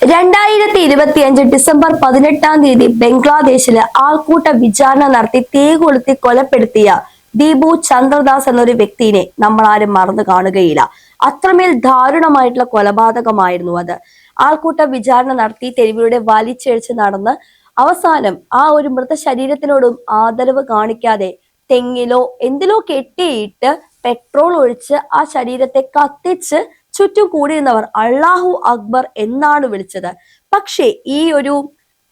2025 December 18 ബംഗ്ലാദേശില് ആൾക്കൂട്ട വിചാരണ നടത്തി തീ കൊളുത്തി കൊലപ്പെടുത്തിയ ദീപു ചന്ദ്രദാസ് എന്നൊരു വ്യക്തിയെ നമ്മൾ ആരും മറന്നു കാണുകയില്ല. അത്രമേൽ ദാരുണമായിട്ടുള്ള കൊലപാതകമായിരുന്നു അത്. ആൾക്കൂട്ട വിചാരണ നടത്തി തെരുവിലൂടെ വലിച്ചഴിച്ച് നടന്ന് അവസാനം ആ ഒരു മൃതശരീരത്തിനോടും ആദരവ് കാണിക്കാതെ തെങ്ങിലോ എന്തിലോ കെട്ടിയിട്ട് പെട്രോൾ ഒഴിച്ച് ആ ശരീരത്തെ കത്തിച്ച് ചുറ്റും കൂടിയിരുന്നവർ അള്ളാഹു അക്ബർ എന്നാണ് വിളിച്ചത്. പക്ഷേ ഈ ഒരു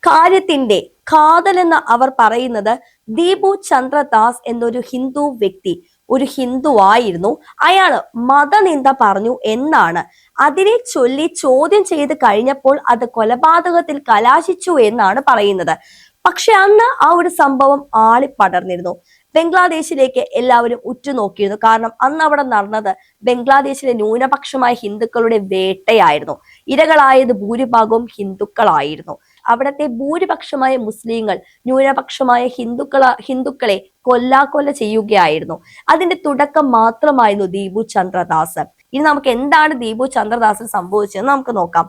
കാര്യത്തിന്റെ കാതലെന്ന് അവർ പറയുന്നത് ദീപു ചന്ദ്രദാസ് എന്നൊരു ഹിന്ദു വ്യക്തി ഒരു ഹിന്ദു ആയിരുന്നു. അയാള് മതനിന്ദ പറഞ്ഞു എന്നാണ്. അതിനെ ചൊല്ലി ചോദ്യം ചെയ്ത് കഴിഞ്ഞപ്പോൾ അത് കൊലപാതകത്തിൽ കലാശിച്ചു എന്നാണ് പറയുന്നത്. പക്ഷെ അന്ന് ആ ഒരു സംഭവം ആളിപ്പടർന്നിരുന്നു. ബംഗ്ലാദേശിലേക്ക് എല്ലാവരും ഉറ്റുനോക്കിയിരുന്നു. കാരണം അന്ന് അവിടെ നടന്നത് ബംഗ്ലാദേശിലെ ന്യൂനപക്ഷമായ ഹിന്ദുക്കളുടെ വേട്ടയായിരുന്നു. ഇരകളായത് ഭൂരിഭാഗവും ഹിന്ദുക്കളായിരുന്നു. അവിടത്തെ ഭൂരിപക്ഷമായ മുസ്ലിങ്ങൾ ന്യൂനപക്ഷമായ ഹിന്ദുക്കളെ കൊല്ലാക്കൊല ചെയ്യുകയായിരുന്നു. അതിന്റെ തുടക്കം മാത്രമായിരുന്നു ദീപു ചന്ദ്രദാസ്. ഇനി നമുക്ക് എന്താണ് ദീപു ചന്ദ്രദാസിന് സംഭവിച്ചതെന്ന് നമുക്ക് നോക്കാം.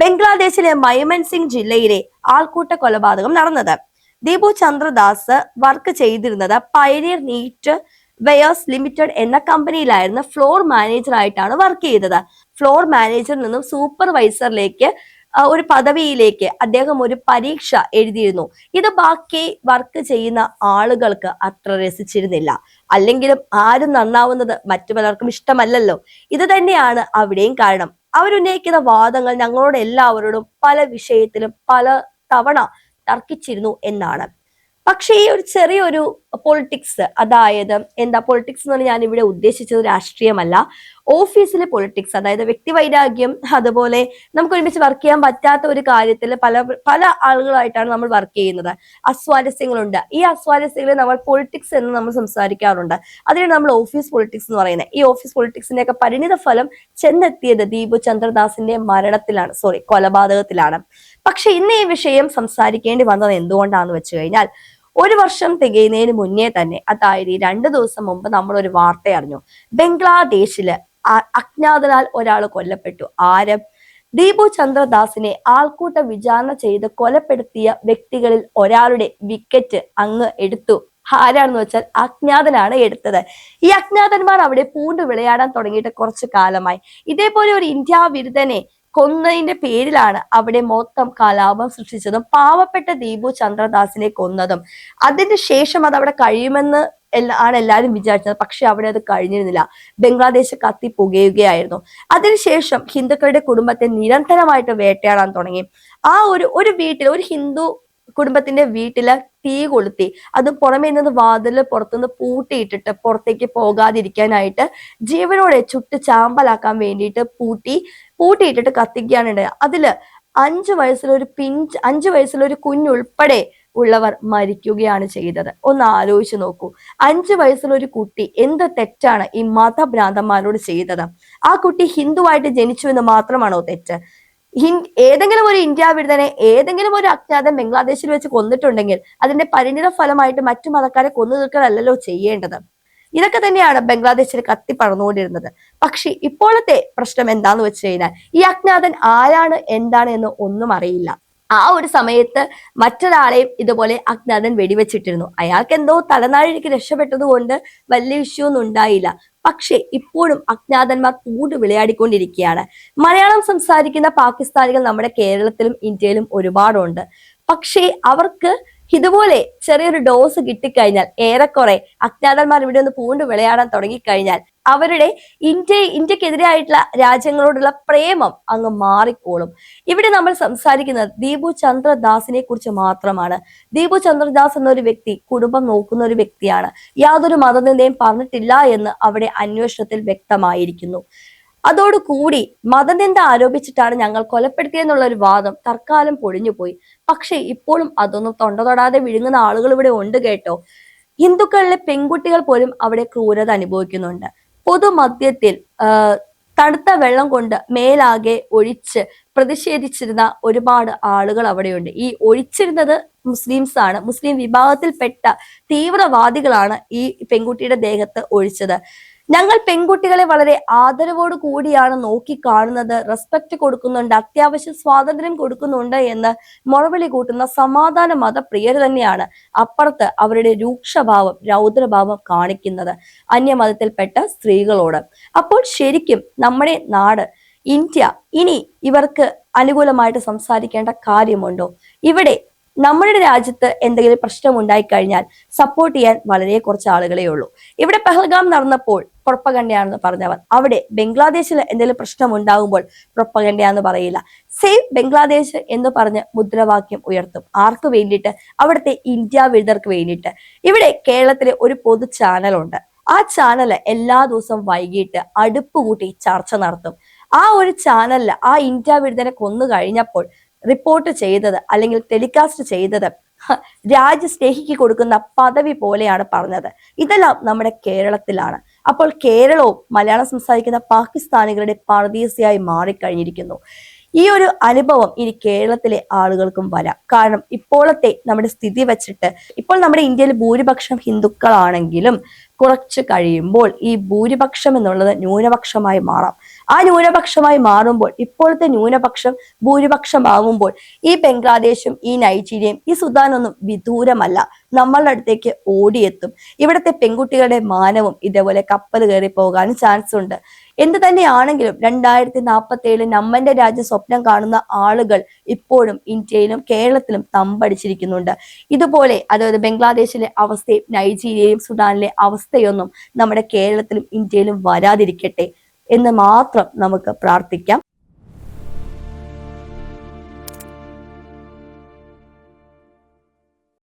ബംഗ്ലാദേശിലെ മയമൻസിംഗ് ജില്ലയിലെ ആൾക്കൂട്ട കൊലപാതകം നടന്നത്. ദീപു ചന്ദ്രദാസ് വർക്ക് ചെയ്തിരുന്നത് പയനിയർ നീറ്റ് വെയേഴ്സ് ലിമിറ്റഡ് എന്ന കമ്പനിയിലായിരുന്നു. ഫ്ലോർ മാനേജർ ആയിട്ടാണ് വർക്ക് ചെയ്തത്. ഫ്ലോർ മാനേജറിൽ നിന്നും സൂപ്പർവൈസറിലേക്ക് ഒരു പദവിയിലേക്ക് അദ്ദേഹം ഒരു പരീക്ഷ എഴുതിയിരുന്നു. ഇത് ബാക്കി വർക്ക് ചെയ്യുന്ന ആളുകൾക്ക് അത്ര രസിച്ചിരുന്നില്ല. അല്ലെങ്കിലും ആരും നന്നാവുന്നത് മറ്റു പലർക്കും ഇഷ്ടമല്ലല്ലോ. ഇത് തന്നെയാണ് അവിടെയും കാരണം. അവരുന്നയിക്കുന്ന വാദങ്ങൾ ഞങ്ങളോട് എല്ലാവരോടും പല വിഷയത്തിലും പല തവണ തർക്കിച്ചിരുന്നു എന്നാണ്. പക്ഷേ ഈ ഒരു ചെറിയൊരു പൊളിറ്റിക്സ്, അതായത് എന്താ പൊളിറ്റിക്സ് എന്ന് പറഞ്ഞാൽ ഞാൻ ഇവിടെ ഉദ്ദേശിച്ചത് രാഷ്ട്രീയമല്ല, ഓഫീസിലെ പൊളിറ്റിക്സ്, അതായത് വ്യക്തിവൈരാഗ്യം, അതുപോലെ നമുക്ക് ഒരുമിച്ച് വർക്ക് ചെയ്യാൻ പറ്റാത്ത ഒരു കാര്യത്തിൽ പല ആളുകളായിട്ടാണ് നമ്മൾ വർക്ക് ചെയ്യുന്നത്. അസ്വാരസ്യങ്ങളുണ്ട്. ഈ അസ്വാരസ്യങ്ങളിൽ നമ്മൾ പൊളിറ്റിക്സ് എന്ന് നമ്മൾ സംസാരിക്കാറുണ്ട്. അതിനാണ് നമ്മൾ ഓഫീസ് പൊളിറ്റിക്സ് എന്ന് പറയുന്നത്. ഈ ഓഫീസ് പൊളിറ്റിക്സിന്റെ ഒക്കെ പരിണിത ഫലം ചെന്നെത്തിയത് ദീപു ചന്ദ്രദാസിന്റെ കൊലപാതകത്തിലാണ്. പക്ഷെ ഇന്ന് ഈ വിഷയം സംസാരിക്കേണ്ടി വന്നത് എന്തുകൊണ്ടാണെന്ന് വെച്ച് കഴിഞ്ഞാൽ, ഒരു വർഷം തികയുന്നതിന് മുന്നേ തന്നെ, അതായത് 2 ദിവസം മുമ്പ് നമ്മൾ ഒരു വാർത്ത അറിഞ്ഞു. ബംഗ്ലാദേശില് അജ്ഞാതനാൽ ഒരാൾ കൊല്ലപ്പെട്ടു. ആര്? ദീപു ചന്ദ്രദാസിനെ ആൾക്കൂട്ട വിചാരണ ചെയ്ത് കൊലപ്പെടുത്തിയ വ്യക്തികളിൽ ഒരാളുടെ വിക്കറ്റ് അങ്ങ് എടുത്തു. ആരാണെന്ന് വെച്ചാൽ അജ്ഞാതനാണ് എടുത്തത്. ഈ അജ്ഞാതന്മാർ അവിടെ പൂണ്ട് വിളയാടാൻ തുടങ്ങിയിട്ട് കുറച്ചു കാലമായി. ഇതേപോലെ ഒരു ഇന്ത്യ വിരുദ്ധനെ കൊന്നതിന്റെ പേരിലാണ് അവിടെ മൊത്തം കലാപം സൃഷ്ടിച്ചതും പാവപ്പെട്ട ദീപു ചന്ദ്രദാസിനെ കൊന്നതും. അതിന് ശേഷം അത് അവിടെ കഴിയുമെന്ന് ആണ് എല്ലാവരും വിചാരിച്ചത്. പക്ഷെ അവിടെ അത് കഴിഞ്ഞിരുന്നില്ല. ബംഗ്ലാദേശ് കത്തി പുകയുകയായിരുന്നു. അതിനുശേഷം ഹിന്ദുക്കളുടെ കുടുംബത്തെ നിരന്തരമായിട്ട് വേട്ടയാടാൻ തുടങ്ങി. ആ ഒരു വീട്ടിൽ, ഒരു ഹിന്ദു കുടുംബത്തിന്റെ വീട്ടില് തീ കൊളുത്തി. അത് പുറമേ നിന്ന് വാതില് പുറത്തുനിന്ന് പൂട്ടിയിട്ടിട്ട് പുറത്തേക്ക് പോകാതിരിക്കാനായിട്ട് ജീവനോടെ ചുട്ട് ചാമ്പലാക്കാൻ വേണ്ടിയിട്ട് പൂട്ടിയിട്ടിട്ട് കത്തിക്കാനുണ്ട്. അതില് 5 വയസ്സുള്ളൊരു കുഞ്ഞുൾപ്പെടെ ഉള്ളവർ മരിക്കുകയാണ് ചെയ്തത്. ഒന്ന് ആലോചിച്ച് നോക്കൂ. 5 വയസ്സുള്ള ഒരു കുട്ടി എന്ത് തെറ്റാണ് ഈ മതഭ്രാന്തന്മാരോട് ചെയ്തത്? ആ കുട്ടി ഹിന്ദുവായിട്ട് ജനിച്ചു എന്ന് മാത്രമാണോ തെറ്റ്? ഏതെങ്കിലും ഒരു ഇന്ത്യ വിരുദ്ധനെ ഏതെങ്കിലും ഒരു അജ്ഞാതൻ ബംഗ്ലാദേശിൽ വെച്ച് കൊന്നിട്ടുണ്ടെങ്കിൽ അതിന്റെ പരിണിത ഫലമായിട്ട് മറ്റു മതക്കാരെ കൊന്നു തീർക്കലല്ലോ ചെയ്യേണ്ടത്. ഇതൊക്കെ തന്നെയാണ് ബംഗ്ലാദേശിൽ കത്തി പറന്നുകൊണ്ടിരുന്നത്. പക്ഷെ ഇപ്പോഴത്തെ പ്രശ്നം എന്താന്ന് വെച്ച് കഴിഞ്ഞാൽ, ഈ അജ്ഞാതൻ ആരാണ് എന്താണ് എന്ന് ഒന്നും അറിയില്ല. ആ ഒരു സമയത്ത് മറ്റൊരാളെയും ഇതുപോലെ അജ്ഞാതൻ വെടിവെച്ചിട്ടിരുന്നു. അയാൾക്ക് എന്തോ തലനാഴിക്ക് രക്ഷപ്പെട്ടത് കൊണ്ട് വലിയ ഇഷ്യൂ ഒന്നും ഉണ്ടായില്ല. പക്ഷെ ഇപ്പോഴും അജ്ഞാതന്മാർ പൂണ്ട് വിളയാടിക്കൊണ്ടിരിക്കുകയാണ്. മലയാളം സംസാരിക്കുന്ന പാകിസ്ഥാനികൾ നമ്മുടെ കേരളത്തിലും ഇന്ത്യയിലും ഒരുപാടുണ്ട്. പക്ഷേ അവർക്ക് ഇതുപോലെ ചെറിയൊരു ഡോസ് കിട്ടിക്കഴിഞ്ഞാൽ, ഏറെക്കുറെ അജ്ഞാതന്മാർ ഇവിടെ ഒന്ന് പൂണ്ട് വിളയാടാൻ തുടങ്ങിക്കഴിഞ്ഞാൽ അവരുടെ ഇന്ത്യക്കെതിരായിട്ടുള്ള രാജ്യങ്ങളോടുള്ള പ്രേമം അങ്ങ് മാറിക്കോളും. ഇവിടെ നമ്മൾ സംസാരിക്കുന്നത് ദീപു ചന്ദ്രദാസിനെ കുറിച്ച് മാത്രമാണ്. ദീപു ചന്ദ്രദാസ് എന്നൊരു വ്യക്തി കുടുംബം നോക്കുന്ന ഒരു വ്യക്തിയാണ്. യാതൊരു മതനിന്ദയും പറഞ്ഞിട്ടില്ല എന്ന് അവിടെ അന്വേഷണത്തിൽ വ്യക്തമായിരിക്കുന്നു. അതോടുകൂടി മതനിന്ദ ആരോപിച്ചിട്ടാണ് ഞങ്ങൾ കൊലപ്പെടുത്തിയെന്നുള്ള ഒരു വാദം തൽക്കാലം പൊളിഞ്ഞുപോയി. പക്ഷെ ഇപ്പോഴും അതൊന്നും തൊണ്ട തൊടാതെ വിഴുങ്ങുന്ന ആളുകൾ ഇവിടെ ഉണ്ട് കേട്ടോ. ഹിന്ദുക്കളിലെ പെൺകുട്ടികൾ പോലും അവിടെ ക്രൂരത അനുഭവിക്കുന്നുണ്ട്. പൊതുമധ്യത്തിൽ തണുത്ത വെള്ളം കൊണ്ട് മേലാകെ ഒഴിച്ച് പ്രതിഷേധിച്ചിരുന്ന ഒരുപാട് ആളുകൾ അവിടെയുണ്ട്. ഈ ഒഴിച്ചിരുന്നത് മുസ്ലിംസ് ആണ്. മുസ്ലിം വിഭാഗത്തിൽപ്പെട്ട തീവ്രവാദികളാണ് ഈ പെൺകുട്ടിയുടെ ദേഹത്ത് ഒഴിച്ചത്. ഞങ്ങൾ പെൺകുട്ടികളെ വളരെ ആദരവോട് കൂടിയാണ് നോക്കിക്കാണുന്നത്, റെസ്പെക്ട് കൊടുക്കുന്നുണ്ട്, അത്യാവശ്യം സ്വാതന്ത്ര്യം കൊടുക്കുന്നുണ്ട് എന്ന് മുറവിളി കൂട്ടുന്ന സമാധാന മതപ്രിയർ തന്നെയാണ് അപ്പുറത്ത് അവരുടെ രൂക്ഷഭാവം, രൗദ്രഭാവം കാണിക്കുന്നത് അന്യമതത്തിൽപ്പെട്ട സ്ത്രീകളോട്. അപ്പോൾ ശരിക്കും നമ്മുടെ നാട് ഇന്ത്യ ഇനി ഇവർക്ക് അനുകൂലമായിട്ട് സംസാരിക്കേണ്ട കാര്യമുണ്ടോ? ഇവിടെ നമ്മുടെ രാജ്യത്ത് എന്തെങ്കിലും പ്രശ്നം ഉണ്ടായിക്കഴിഞ്ഞാൽ സപ്പോർട്ട് ചെയ്യാൻ വളരെ കുറച്ച് ആളുകളേ ഉള്ളൂ. ഇവിടെ പഹൽഗാം നടന്നപ്പോൾ പ്രൊപ്പഗണ്ടയാണെന്ന് പറഞ്ഞവർ അവിടെ ബംഗ്ലാദേശിൽ എന്തെങ്കിലും പ്രശ്നം ഉണ്ടാകുമ്പോൾ പ്രൊപ്പഗണ്ടയാന്ന് പറയില്ല. സേവ് ബംഗ്ലാദേശ് എന്ന് പറഞ്ഞ് മുദ്രാവാക്യം ഉയർത്തും. ആർക്ക് വേണ്ടിയിട്ട്? അവിടുത്തെ ഇന്ത്യ വിരുദ്ധർക്ക് വേണ്ടിയിട്ട്. ഇവിടെ കേരളത്തിലെ ഒരു പൊതു ചാനലുണ്ട്. ആ ചാനൽ എല്ലാ ദിവസവും വൈകിട്ട് അടുപ്പ് കൂട്ടി ചർച്ച നടത്തും. ആ ഒരു ചാനലിൽ ആ ഇന്ത്യ വിരുദ്ധനെ കൊന്നു കഴിഞ്ഞപ്പോൾ റിപ്പോർട്ട് ചെയ്തത് അല്ലെങ്കിൽ ടെലികാസ്റ്റ് ചെയ്തത് രാജ്യം സ്നേഹിക്ക് കൊടുക്കുന്ന പദവി പോലെയാണ് പറഞ്ഞത്. ഇതെല്ലാം നമ്മുടെ കേരളത്തിലാണ്. അപ്പോൾ കേരളവും മലയാളം സംസാരിക്കുന്ന പാകിസ്ഥാനികളുടെ പർദീസയായി മാറിക്കഴിഞ്ഞിരിക്കുന്നു. ഈ ഒരു അനുഭവം ഇനി കേരളത്തിലെ ആളുകൾക്കും വരാം. കാരണം ഇപ്പോഴത്തെ നമ്മുടെ സ്ഥിതി വെച്ചിട്ട് ഇപ്പോൾ നമ്മുടെ ഇന്ത്യയിൽ ഭൂരിപക്ഷം ഹിന്ദുക്കളാണെങ്കിലും കുറച്ച് കഴിയുമ്പോൾ ഈ ഭൂരിപക്ഷം എന്നുള്ളത് ന്യൂനപക്ഷമായി മാറാം. ആ ന്യൂനപക്ഷമായി മാറുമ്പോൾ ഇപ്പോഴത്തെ ന്യൂനപക്ഷം ഭൂരിപക്ഷമാകുമ്പോൾ ഈ ബംഗ്ലാദേശും ഈ നൈജീരിയയും ഈ സുഡാനൊന്നും വിദൂരമല്ല, നമ്മളുടെ അടുത്തേക്ക് ഓടിയെത്തും. ഇവിടുത്തെ പെൺകുട്ടികളുടെ മാനവും ഇതേപോലെ കപ്പൽ കയറി പോകാനും ചാൻസ് ഉണ്ട്. എന്ത് തന്നെയാണെങ്കിലും 2047 നമ്മന്റെ രാജ്യം സ്വപ്നം കാണുന്ന ആളുകൾ ഇപ്പോഴും ഇന്ത്യയിലും കേരളത്തിലും തമ്പടിച്ചിരിക്കുന്നുണ്ട്. ഇതുപോലെ അതായത് ബംഗ്ലാദേശിലെ അവസ്ഥയും നൈജീരിയയും സുഡാനിലെ അവസ്ഥയൊന്നും നമ്മുടെ കേരളത്തിലും ഇന്ത്യയിലും വരാതിരിക്കട്ടെ എന്ന് മാത്രം നമുക്ക് പ്രാർത്ഥിക്കാം.